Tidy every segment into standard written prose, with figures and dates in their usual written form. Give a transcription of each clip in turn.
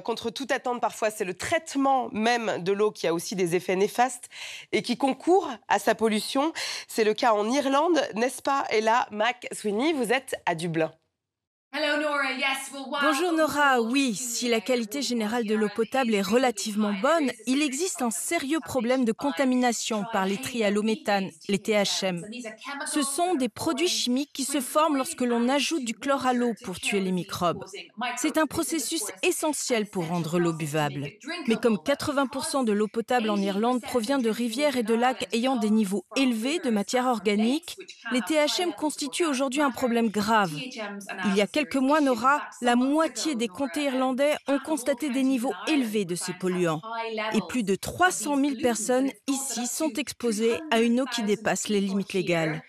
Contre toute attente parfois, c'est le traitement même de l'eau qui a aussi des effets néfastes et qui concourt à sa pollution. C'est le cas en Irlande, n'est-ce pas? Ella McSweeney, vous êtes à Dublin. Bonjour Nora, oui, si la qualité générale de l'eau potable est relativement bonne, il existe un sérieux problème de contamination par les trihallométhanes, les THM. Ce sont des produits chimiques qui se forment lorsque l'on ajoute du chlore à l'eau pour tuer les microbes. C'est un processus essentiel pour rendre l'eau buvable. Mais comme 80% de l'eau potable en Irlande provient de rivières et de lacs ayant des niveaux élevés de matière organique, les THM constituent aujourd'hui un problème grave. Il y a quelques mois, Nora, la moitié des comtés irlandais ont constaté des niveaux élevés de ces polluants. Et plus de 300 000 personnes ici sont exposées à une eau qui dépasse les limites légales.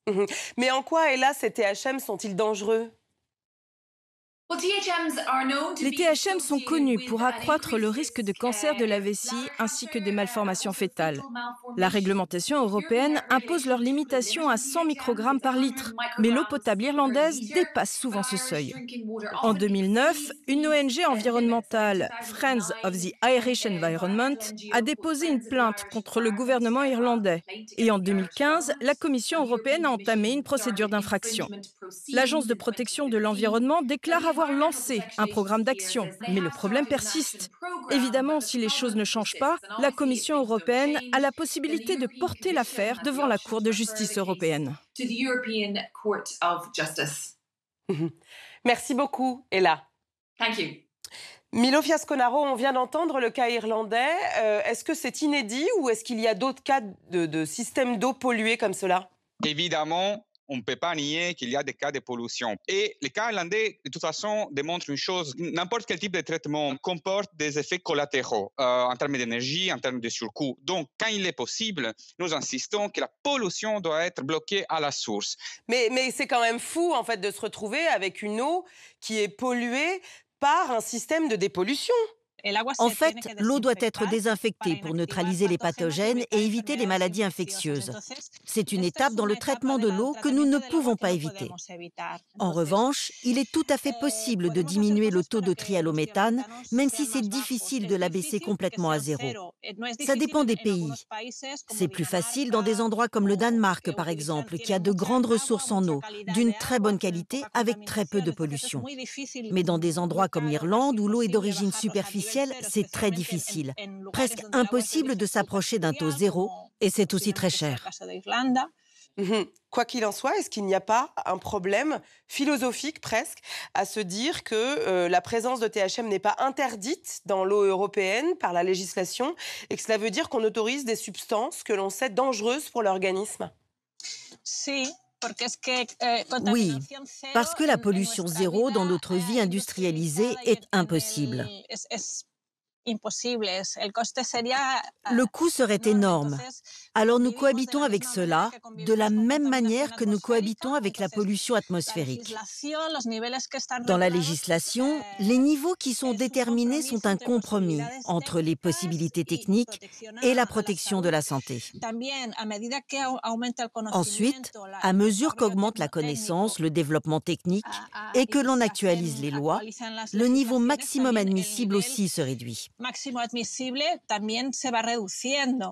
Mhm. Mais en quoi, Ella, ces THM sont-ils dangereux? Les THM sont connus pour accroître le risque de cancer de la vessie ainsi que des malformations fœtales. La réglementation européenne impose leur limitation à 100 microgrammes par litre, mais l'eau potable irlandaise dépasse souvent ce seuil. En 2009, une ONG environnementale, Friends of the Irish Environment, a déposé une plainte contre le gouvernement irlandais. Et en 2015, la Commission européenne a entamé une procédure d'infraction. L'Agence de protection de l'environnement déclare avoir lancé un programme d'action, mais le problème persiste. Évidemment, si les choses ne changent pas, la Commission européenne a la possibilité de porter l'affaire devant la Cour de justice européenne. Mhm. Merci beaucoup, Ella. Milo Fiasconaro, on vient d'entendre le cas irlandais. Est-ce que c'est inédit ou est-ce qu'il y a d'autres cas de systèmes d'eau pollués comme cela? Évidemment, on ne peut pas nier qu'il y a des cas de pollution. Et les cas irlandais, de toute façon, démontrent une chose. N'importe quel type de traitement comporte des effets collatéraux en termes d'énergie, en termes de surcoût. Donc, quand il est possible, nous insistons que la pollution doit être bloquée à la source. Mais c'est quand même fou, en fait, de se retrouver avec une eau qui est polluée par un système de dépollution. En fait, l'eau doit être désinfectée pour neutraliser les pathogènes et éviter les maladies infectieuses. C'est une étape dans le traitement de l'eau que nous ne pouvons pas éviter. En revanche, il est tout à fait possible de diminuer le taux de trihallométhane, même si c'est difficile de l'abaisser complètement à zéro. Ça dépend des pays. C'est plus facile dans des endroits comme le Danemark, par exemple, qui a de grandes ressources en eau, d'une très bonne qualité, avec très peu de pollution. Mais dans des endroits comme l'Irlande, où l'eau est d'origine superficielle, c'est très difficile. Presque impossible de s'approcher d'un taux zéro, et c'est aussi très cher. Quoi qu'il en soit, est-ce qu'il n'y a pas un problème philosophique presque à se dire que la présence de THM n'est pas interdite dans l'eau européenne par la législation et que cela veut dire qu'on autorise des substances que l'on sait dangereuses pour l'organisme? Oui, parce que la pollution zéro dans notre vie industrialisée est impossible. Le coût serait énorme. Alors nous cohabitons avec cela de la même manière que nous cohabitons avec la pollution atmosphérique. Dans la législation, les niveaux qui sont déterminés sont un compromis entre les possibilités techniques et la protection de la santé. Ensuite, à mesure qu'augmente la connaissance, le développement technique et que l'on actualise les lois, le niveau maximum admissible aussi se réduit.